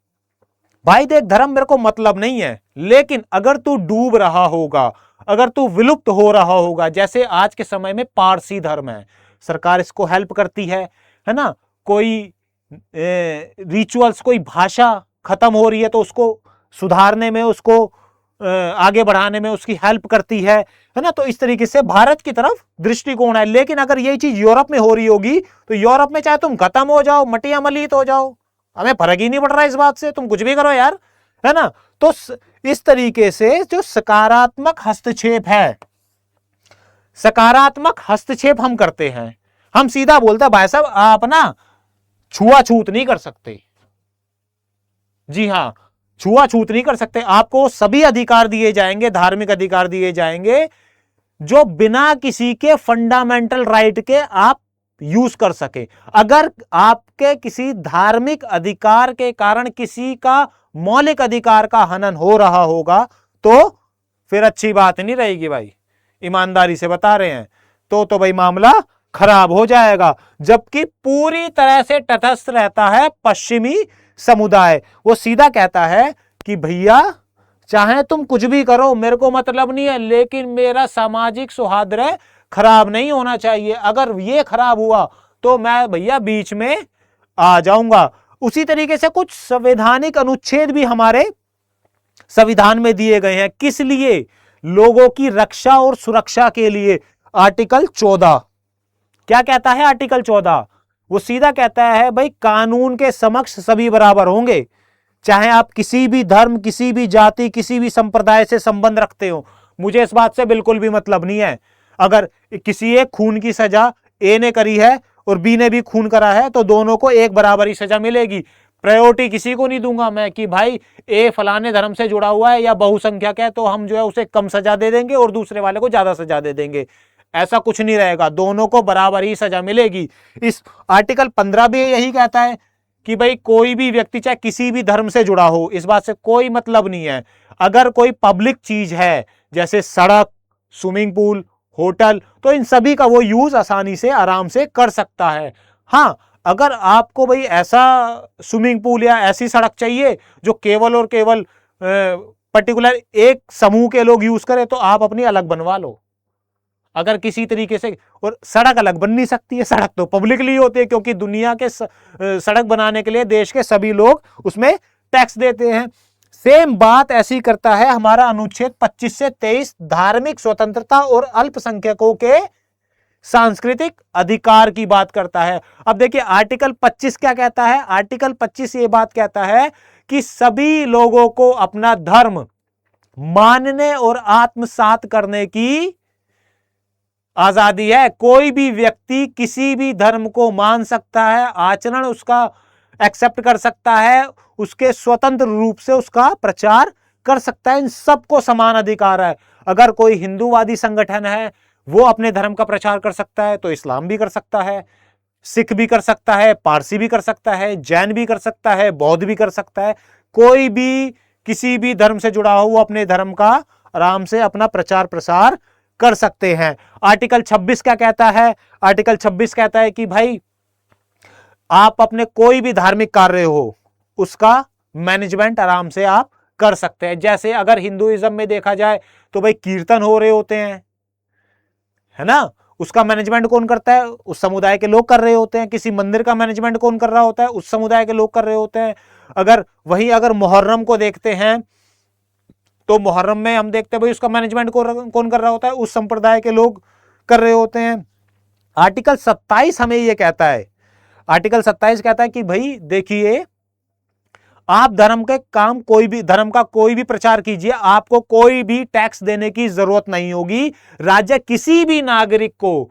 भाई देख धर्म मेरे को मतलब नहीं है, लेकिन अगर तू डूब रहा होगा, अगर तू विलुप्त हो रहा होगा, जैसे आज के समय में पारसी धर्म है, सरकार इसको हेल्प करती है ना, कोई रिचुअल्स, कोई भाषा खत्म हो रही है तो उसको सुधारने में, उसको आगे बढ़ाने में उसकी हेल्प करती है ना। तो इस तरीके से भारत की तरफ दृष्टिकोण है। लेकिन अगर यही चीज यूरोप में हो रही होगी तो यूरोप में चाहे तुम खत्म हो जाओ, मटिया मलित हो जाओ, हमें फर्क ही नहीं पड़ रहा इस बात से, तुम कुछ भी करो यार, है ना। तो इस तरीके से जो सकारात्मक हस्तक्षेप है, सकारात्मक हस्तक्षेप हम करते हैं, हम सीधा बोलते हैं भाई साहब आप ना छुआछूत नहीं कर सकते, जी हां छुआछूत नहीं कर सकते, आपको सभी अधिकार दिए जाएंगे, धार्मिक अधिकार दिए जाएंगे जो बिना किसी के फंडामेंटल राइट के आप यूज कर सके। अगर आपके किसी धार्मिक अधिकार के कारण किसी का मौलिक अधिकार का हनन हो रहा होगा तो फिर अच्छी बात नहीं रहेगी भाई, ईमानदारी से बता रहे हैं। तो भाई मामला खराब हो जाएगा। जबकि पूरी तरह से तटस्थ रहता है पश्चिमी समुदाय, वो सीधा कहता है कि भैया चाहे तुम कुछ भी करो, मेरे को मतलब नहीं है, लेकिन मेरा सामाजिक सौहार्द खराब नहीं होना चाहिए। अगर ये खराब हुआ तो मैं भैया बीच में आ जाऊंगा। उसी तरीके से कुछ संवैधानिक अनुच्छेद भी हमारे संविधान में दिए गए हैं। किस लिए? लोगों की रक्षा और सुरक्षा के लिए। आर्टिकल 14 क्या कहता है? आर्टिकल 14 वो सीधा कहता है भाई कानून के समक्ष सभी बराबर होंगे, चाहे आप किसी भी धर्म, किसी भी जाति, किसी भी संप्रदाय से संबंध रखते हो। मुझे इस बात से बिल्कुल भी मतलब नहीं है। अगर किसी एक खून की सजा ए ने करी है और बी ने भी खून करा है तो दोनों को एक बराबर ही सजा मिलेगी। प्रायोरिटी किसी को नहीं दूंगा मैं कि भाई ए फलाने धर्म से जुड़ा हुआ है या बहुसंख्यक है तो हम जो है उसे कम सजा दे देंगे और दूसरे वाले को ज्यादा सजा दे देंगे। ऐसा कुछ नहीं रहेगा, दोनों को बराबर ही सजा मिलेगी। इस आर्टिकल 15 भी यही कहता है कि भाई कोई भी व्यक्ति चाहे किसी भी धर्म से जुड़ा हो, इस बात से कोई मतलब नहीं है। अगर कोई पब्लिक चीज है जैसे सड़क, स्विमिंग पूल, होटल, तो इन सभी का वो यूज आसानी से आराम से कर सकता है। हाँ, अगर आपको भाई ऐसा स्विमिंग पूल या ऐसी सड़क चाहिए जो केवल और केवल पर्टिकुलर एक समूह के लोग यूज करें तो आप अपनी अलग बनवा लो। अगर किसी तरीके से, और सड़क अलग बन नहीं सकती है, सड़क तो पब्लिकली होती है क्योंकि दुनिया के सड़क बनाने के लिए देश के सभी लोग उसमें टैक्स देते हैं। सेम बात ऐसी करता है हमारा अनुच्छेद 25 से 23 धार्मिक स्वतंत्रता और अल्पसंख्यकों के सांस्कृतिक अधिकार की बात करता है। अब देखिए आर्टिकल 25 क्या कहता है? आर्टिकल 25 ये बात कहता है कि सभी लोगों को अपना धर्म मानने और आत्मसात करने की आजादी है। कोई भी व्यक्ति किसी भी धर्म को मान सकता है, आचरण उसका एक्सेप्ट कर सकता है, उसके स्वतंत्र रूप से उसका प्रचार कर सकता है। इन सबको समान अधिकार है। अगर कोई हिंदूवादी संगठन है वो अपने धर्म का प्रचार कर सकता है तो इस्लाम भी कर सकता है, सिख भी कर सकता है, पारसी भी कर सकता है, जैन भी कर सकता है, बौद्ध भी कर सकता है। कोई भी किसी भी धर्म से जुड़ा हो वो अपने धर्म का आराम से अपना प्रचार प्रसार कर सकते हैं। आर्टिकल 26 क्या कहता है? आर्टिकल 26 कहता है कि भाई आप अपने कोई भी धार्मिक कार्य हो उसका मैनेजमेंट आराम से आप कर सकते हैं। जैसे अगर हिंदुइज्म में देखा जाए तो भाई कीर्तन हो रहे होते हैं, है ना, उसका मैनेजमेंट कौन करता है? उस समुदाय के लोग कर रहे होते हैं। किसी मंदिर का मैनेजमेंट कौन कर रहा होता है? उस समुदाय के लोग कर रहे होते हैं। अगर मुहर्रम को देखते हैं तो मुहर्रम में हम देखते हैं भाई उसका मैनेजमेंट कौन कर रहा होता है? उस संप्रदाय के लोग कर रहे होते हैं। आर्टिकल 27 हमें यह कहता है, आर्टिकल 27 कहता है कि भाई देखिए आप धर्म का कोई भी प्रचार कीजिए, आपको कोई भी टैक्स देने की जरूरत नहीं होगी। राज्य किसी भी नागरिक को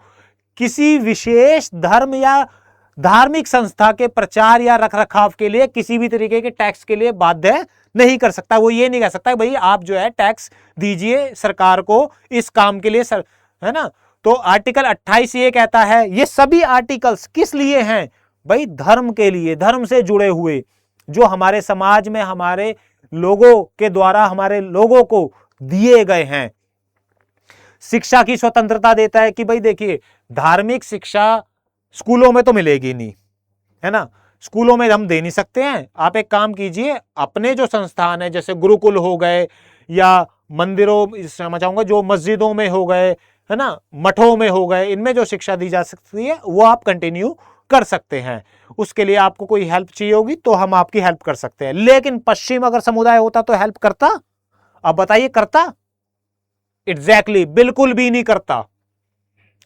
किसी विशेष धर्म या धार्मिक संस्था के प्रचार या रखरखाव के लिए किसी भी तरीके के टैक्स के लिए बाध्य नहीं कर सकता। वो ये नहीं कह सकता भाई आप जो है टैक्स दीजिए सरकार को इस काम के लिए है ना। तो आर्टिकल 28 ये कहता है, ये सभी आर्टिकल्स किस लिए हैं भाई? धर्म के लिए, धर्म से जुड़े हुए जो हमारे समाज में हमारे लोगों के द्वारा हमारे लोगों को दिए गए हैं। शिक्षा की स्वतंत्रता देता है कि भाई देखिए धार्मिक शिक्षा स्कूलों में तो मिलेगी नहीं, है ना, स्कूलों में हम दे नहीं सकते हैं। आप एक काम कीजिए, अपने जो संस्थान है जैसे गुरुकुल हो गए या मंदिरों समझ आऊंगा जो मस्जिदों में हो गए, है ना, मठों में हो गए, इनमें जो शिक्षा दी जा सकती है वो आप कंटिन्यू कर सकते हैं। उसके लिए आपको कोई हेल्प चाहिए होगी तो हम आपकी हेल्प कर सकते हैं। लेकिन पश्चिम अगर समुदाय होता तो हेल्प करता? अब बताइए करता? एग्जैक्टली बिल्कुल भी नहीं करता,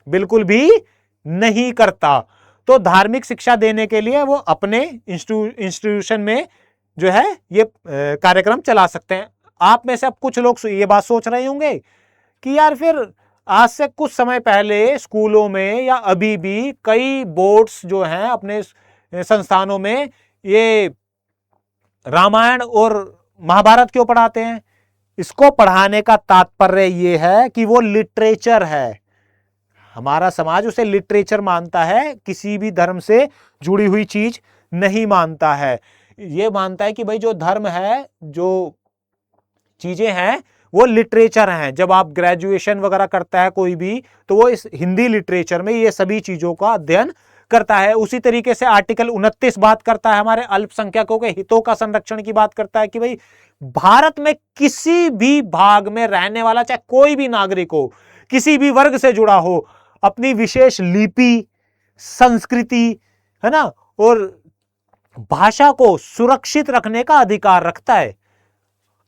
बिल्कुल भी नहीं करता। तो धार्मिक शिक्षा देने के लिए वो अपने इंस्टीट्यूशन में जो है ये कार्यक्रम चला सकते हैं। आप में से अब कुछ लोग ये बात सोच रहे होंगे कि यार फिर आज से कुछ समय पहले स्कूलों में या अभी भी कई बोर्ड्स जो हैं अपने संस्थानों में ये रामायण और महाभारत क्यों पढ़ाते हैं? इसको पढ़ाने का तात्पर्य ये है कि वो लिटरेचर है, हमारा समाज उसे लिटरेचर मानता है, किसी भी धर्म से जुड़ी हुई चीज नहीं मानता है। ये मानता है कि भाई जो धर्म है, जो चीजें हैं वो लिटरेचर हैं। जब आप ग्रेजुएशन वगैरह करता है कोई भी, तो वो इस हिंदी लिटरेचर में ये सभी चीजों का अध्ययन करता है। उसी तरीके से आर्टिकल 29 बात करता है हमारे अल्पसंख्यकों के हितों का संरक्षण की बात करता है कि भाई भारत में किसी भी भाग में रहने वाला चाहे कोई भी नागरिक हो, किसी भी वर्ग से जुड़ा हो, अपनी विशेष लिपि, संस्कृति, है ना, और भाषा को सुरक्षित रखने का अधिकार रखता है।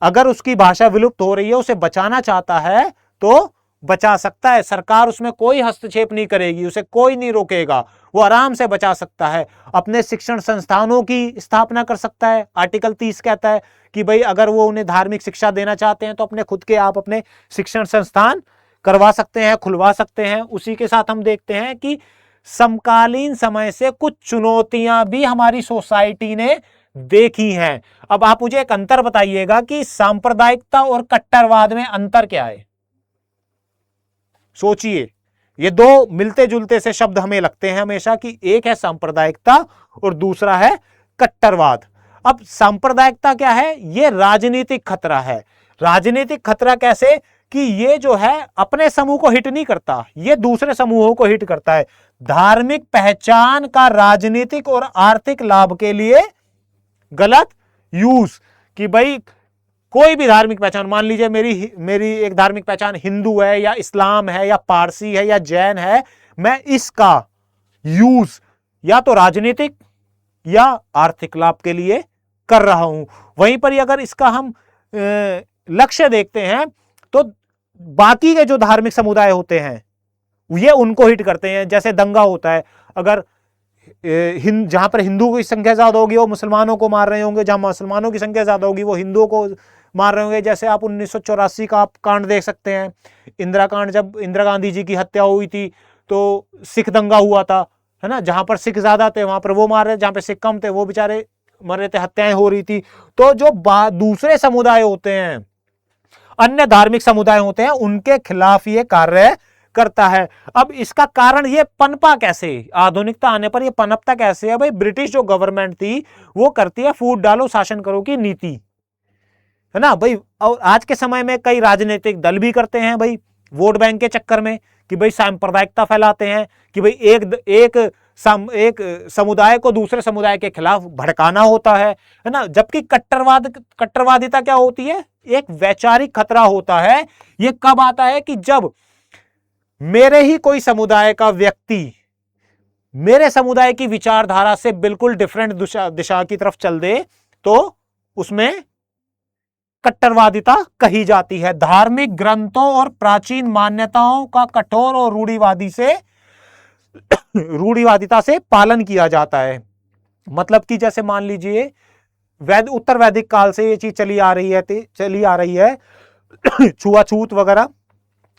अगर उसकी भाषा विलुप्त हो रही है, उसे बचाना चाहता है तो बचा सकता है। सरकार उसमें कोई हस्तक्षेप नहीं करेगी, उसे कोई नहीं रोकेगा, वो आराम से बचा सकता है। अपने शिक्षण संस्थानों की स्थापना कर सकता है। आर्टिकल 30 कहता है कि भाई अगर वो उन्हें धार्मिक शिक्षा देना चाहते हैं तो अपने खुद के आप अपने शिक्षण संस्थान करवा सकते हैं, खुलवा सकते हैं। उसी के साथ हम देखते हैं कि समकालीन समय से कुछ चुनौतियां भी हमारी सोसाइटी ने देखी हैं। अब आप मुझे एक अंतर बताइएगा कि सांप्रदायिकता और कट्टरवाद में अंतर क्या है। सोचिए, ये दो मिलते जुलते से शब्द हमें लगते हैं हमेशा कि एक है सांप्रदायिकता और दूसरा है कट्टरवाद। अब सांप्रदायिकता क्या है? ये राजनीतिक खतरा है। राजनीतिक खतरा कैसे? कि ये जो है अपने समूह को हिट नहीं करता, ये दूसरे समूहों को हिट करता है। धार्मिक पहचान का राजनीतिक और आर्थिक लाभ के लिए गलत यूज, कि भाई कोई भी धार्मिक पहचान, मान लीजिए मेरी एक धार्मिक पहचान हिंदू है या इस्लाम है या पारसी है या जैन है, मैं इसका यूज या तो राजनीतिक या आर्थिक लाभ के लिए कर रहा हूं। वहीं पर अगर इसका हम लक्ष्य देखते हैं तो बाकी के जो धार्मिक समुदाय होते हैं ये उनको हिट करते हैं। जैसे दंगा होता है, अगर जहां पर हिंदुओं की संख्या ज्यादा होगी वो मुसलमानों को मार रहे होंगे, जहां मुसलमानों की संख्या ज्यादा होगी वो हिंदुओं को मार रहे होंगे। जैसे आप 1984 का आप कांड देख सकते हैं, इंदिरा कांड, जब इंदिरा गांधी जी की हत्या हुई थी तो सिख दंगा हुआ था, है ना, जहां पर सिख ज्यादा थे वहां पर वो मार रहे, जहां पर सिख कम थे वो बेचारे मर रहे थे, हत्याएं हो रही थी। तो जो दूसरे समुदाय होते हैं, अन्य धार्मिक समुदाय होते हैं, उनके खिलाफ ये कार्य करता है। अब इसका कारण ये पनपा कैसे, आधुनिकता आने पर ये पनपता कैसे है? भाई ब्रिटिश जो गवर्नमेंट थी वो करती है फूट डालो शासन करो की नीति, है ना भाई। और आज के समय में कई राजनीतिक दल भी करते हैं भाई, वोट बैंक के चक्कर में, कि भाई सांप्रदायिकता फैलाते हैं कि भाई एक समुदाय को दूसरे समुदाय के खिलाफ भड़काना होता है ना। जबकि कट्टरवादिता क्या होती है? एक वैचारिक खतरा होता है। ये कब आता है? कि जब मेरे ही कोई समुदाय का व्यक्ति मेरे समुदाय की विचारधारा से बिल्कुल डिफरेंट दिशा की तरफ चल दे तो उसमें कट्टरवादिता कही जाती है। धार्मिक ग्रंथों और प्राचीन मान्यताओं का कठोर और रूढ़िवादिता से पालन किया जाता है। मतलब कि जैसे मान लीजिए उत्तर वैदिक काल से ये चीज चली आ रही है छुआछूत वगैरह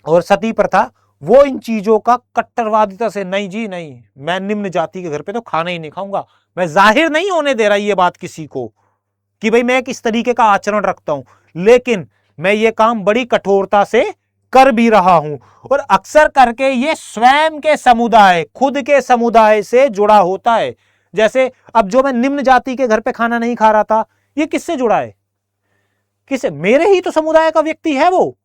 और सती प्रथा, वो इन चीजों का कट्टरवादिता से नहीं जी नहीं, मैं निम्न जाति के घर पे तो खाना ही नहीं खाऊंगा। मैं जाहिर नहीं होने दे रहा ये बात किसी को कि भाई मैं किस तरीके का आचरण रखता हूं, लेकिन मैं ये काम बड़ी कठोरता से कर भी रहा हूं। और अक्सर करके ये स्वयं के समुदाय, खुद के समुदाय से जुड़ा होता है। जैसे अब जो मैं निम्न जाति के घर पे खाना नहीं खा रहा था, ये किससे जुड़ा है? किससे? मेरे ही तो समुदाय का व्यक्ति है, वो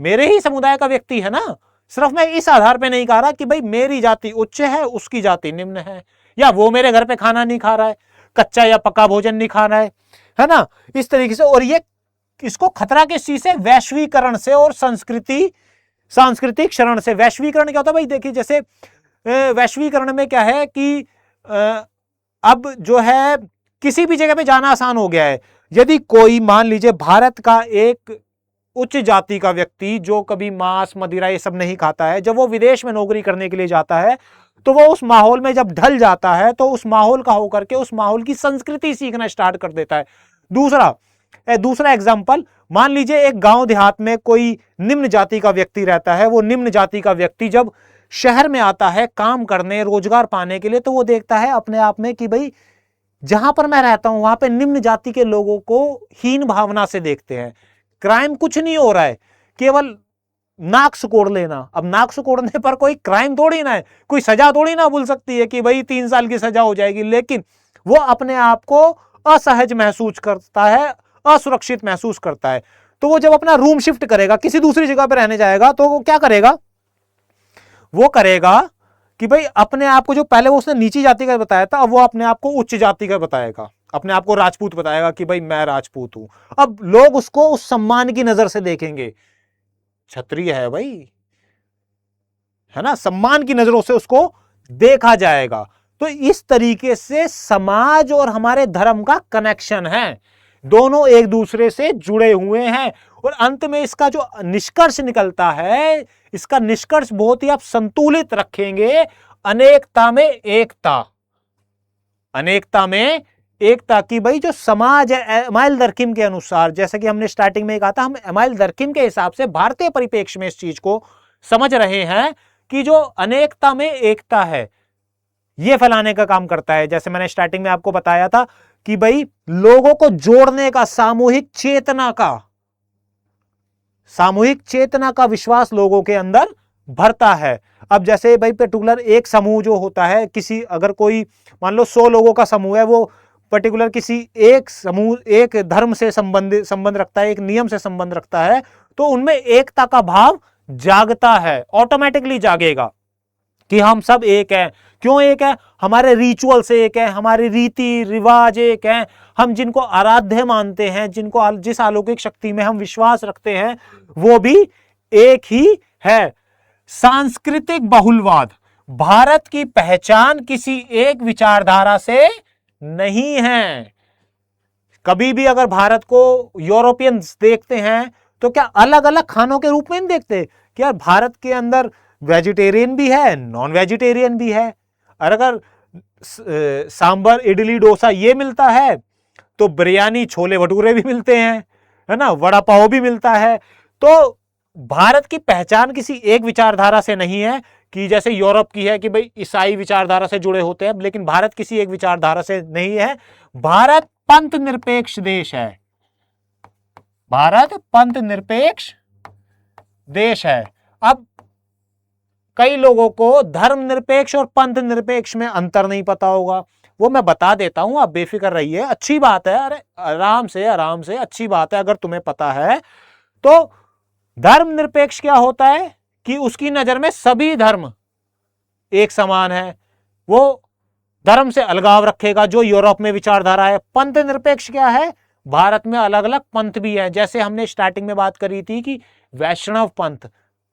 मेरे ही समुदाय का व्यक्ति है ना। सिर्फ मैं इस आधार पे नहीं कह रहा कि भाई मेरी जाति उच्च है उसकी जाति निम्न है, या वो मेरे घर पे खाना नहीं खा रहा है, कच्चा या पका भोजन नहीं खा रहा है ना, इस तरीके से। और ये इसको खतरा किस चीज से? वैश्वीकरण से और सांस्कृतिक शरण से। वैश्वीकरण क्या होता है भाई? देखिए जैसे वैश्वीकरण में क्या है कि अब जो है किसी भी जगह पे जाना आसान हो गया है। यदि कोई मान लीजिए भारत का एक उच्च जाति का व्यक्ति जो कभी मांस मदिरा ये सब नहीं खाता है, जब वो विदेश में नौकरी करने के लिए जाता है तो वो उस माहौल में जब ढल जाता है तो उस माहौल का होकर के उस माहौल की संस्कृति सीखना स्टार्ट कर देता है। दूसरा एग्जाम्पल, मान लीजिए एक गांव देहात में कोई निम्न जाति का व्यक्ति रहता है। वो निम्न जाति का व्यक्ति जब शहर में आता है काम करने, रोजगार पाने के लिए, तो वो देखता है अपने आप में कि भाई जहां पर मैं रहता हूं वहां पे निम्न जाति के लोगों को हीन भावना से देखते हैं। क्राइम कुछ नहीं हो रहा है, केवल नाक सिकोड़ लेना। अब नाक सिकोड़ने पर कोई क्राइम थोड़ी ना है, कोई सजा थोड़ी ना भूल सकती है कि भाई 3 साल की सजा हो जाएगी, लेकिन वो अपने आप को असहज महसूस करता है, असुरक्षित महसूस करता है। तो वो जब अपना रूम शिफ्ट करेगा, किसी दूसरी जगह पर रहने जाएगा, तो वो क्या करेगा, वो करेगा कि भाई अपने आप को, जो पहले वो उसने नीची जाति का बताया था, अब वो अपने आप को उच्च जाति का बताएगा, अपने आप को राजपूत बताएगा कि भाई मैं राजपूत हूं। अब लोग उसको उस सम्मान की नजर से देखेंगे, क्षत्रिय है भाई, है ना, सम्मान की नजरों से उसको देखा जाएगा। तो इस तरीके से समाज और हमारे धर्म का कनेक्शन है, दोनों एक दूसरे से जुड़े हुए हैं। और अंत में इसका जो निष्कर्ष निकलता है, इसका निष्कर्ष बहुत ही आप संतुलित रखेंगे, अनेकता में एकता, अनेकता में एकता की भाई जो समाज है, एमाइल दर्किम के अनुसार, जैसे कि हमने स्टार्टिंग में कहा था, हम एमाइल दर्किम के हिसाब से भारतीय परिप्रेक्ष्य में इस चीज को समझ रहे हैं कि जो अनेकता में एकता है, यह फैलाने का काम करता है। जैसे मैंने स्टार्टिंग में आपको बताया था कि भाई लोगों को जोड़ने का, सामूहिक चेतना का विश्वास लोगों के अंदर भरता है। अब जैसे भाई पर्टिकुलर एक समूह जो होता है, किसी अगर कोई मान लो 100 लोगों का समूह है, वो पर्टिकुलर किसी एक समूह, एक धर्म से संबंध रखता है, एक नियम से संबंध रखता है, तो उनमें एकता का भाव जागता है, ऑटोमेटिकली जागेगा कि हम सब एक हैं। क्यों एक है? हमारे रिचुअल से एक है, हमारे रीति रिवाज एक हैं, हम जिनको आराध्य मानते हैं, जिनको जिस अलौकिक शक्ति में हम विश्वास रखते हैं, वो भी एक ही है। सांस्कृतिक बहुलवाद, भारत की पहचान किसी एक विचारधारा से नहीं है। कभी भी अगर भारत को यूरोपियंस देखते हैं तो क्या अलग अलग खानों के रूप में नहीं देखते कि यार भारत के अंदर वेजिटेरियन भी है, नॉन वेजिटेरियन भी है। और अगर सांबर इडली डोसा ये मिलता है तो बिरयानी छोले भटूरे भी मिलते हैं, है ना, वड़ा पाव भी मिलता है। तो भारत की पहचान किसी एक विचारधारा से नहीं है कि जैसे यूरोप की है कि भाई ईसाई विचारधारा से जुड़े होते हैं, लेकिन भारत किसी एक विचारधारा से नहीं है। भारत पंथ निरपेक्ष देश है, भारत पंथ निरपेक्ष देश है। अब कई लोगों को धर्म निरपेक्ष और पंथ निरपेक्ष में अंतर नहीं पता होगा, वो मैं बता देता हूं, आप बेफिक्र रहिए, अच्छी बात है, अरे आराम से अच्छी बात है अगर तुम्हें पता है। तो धर्म निरपेक्ष क्या होता है कि उसकी नजर में सभी धर्म एक समान है, वो धर्म से अलगाव रखेगा, जो यूरोप में विचारधारा है। पंथ निरपेक्ष क्या है? भारत में अलग अलग पंथ भी है, जैसे हमने स्टार्टिंग में बात करी थी कि वैष्णव पंथ,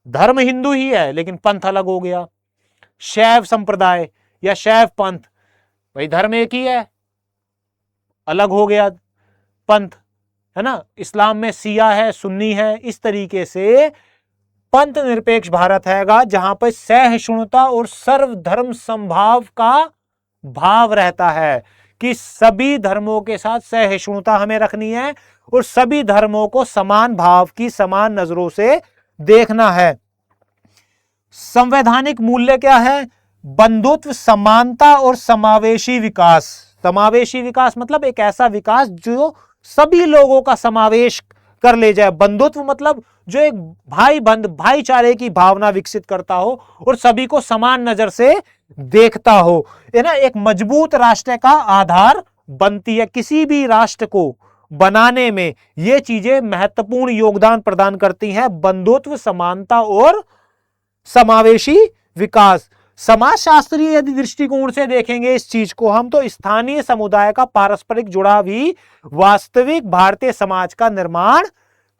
धर्म हिंदू ही है लेकिन पंथ अलग हो गया। शैव संप्रदाय या शैव पंथ, भाई धर्म एक ही है, अलग हो गया पंथ, है ना। इस्लाम में सिया है, सुन्नी है। इस तरीके से पंथ निरपेक्ष भारत हैगा जहां पर सहिष्णुता और सर्वधर्म समभाव का भाव रहता है कि सभी धर्मों के साथ सहिष्णुता हमें रखनी है और सभी धर्मों को समान भाव की, समान नजरों से देखना है। संवैधानिक मूल्य क्या है? बंधुत्व, समानता और समावेशी विकास। समावेशी विकास मतलब एक ऐसा विकास जो सभी लोगों का समावेश कर ले जाए। बंधुत्व मतलब जो एक भाईचारे की भावना विकसित करता हो और सभी को समान नजर से देखता हो, है ना। एक मजबूत राष्ट्र का आधार बनती है। किसी भी राष्ट्र को बनाने में ये चीजें महत्वपूर्ण योगदान प्रदान करती हैं, बंधुत्व, समानता और समावेशी विकास। समाजशास्त्रीय यदि दृष्टिकोण से देखेंगे इस चीज को हम, तो स्थानीय समुदाय का पारस्परिक जुड़ाव ही वास्तविक भारतीय समाज का निर्माण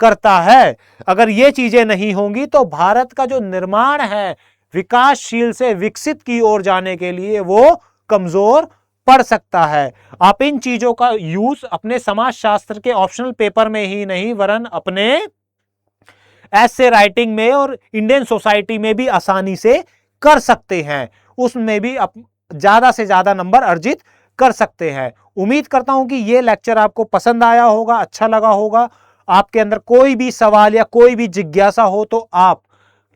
करता है। अगर ये चीजें नहीं होंगी तो भारत का जो निर्माण है विकासशील से विकसित की ओर जाने के लिए वो कमजोर पड़ सकता है। आप इन चीजों का यूज अपने समाजशास्त्र के ऑप्शनल पेपर में ही नहीं वरन अपने ऐसे राइटिंग में और इंडियन सोसाइटी में भी आसानी से कर सकते हैं, उसमें भी ज्यादा से ज्यादा नंबर अर्जित कर सकते हैं। उम्मीद करता हूं कि यह लेक्चर आपको पसंद आया होगा, अच्छा लगा होगा। आपके अंदर कोई भी सवाल या कोई भी जिज्ञासा हो तो आप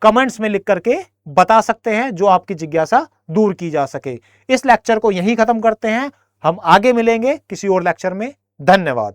कमेंट्स में लिख करके बता सकते हैं, जो आपकी जिज्ञासा दूर की जा सके। इस लेक्चर को यहीं खत्म करते हैं, हम आगे मिलेंगे किसी और लेक्चर में। धन्यवाद।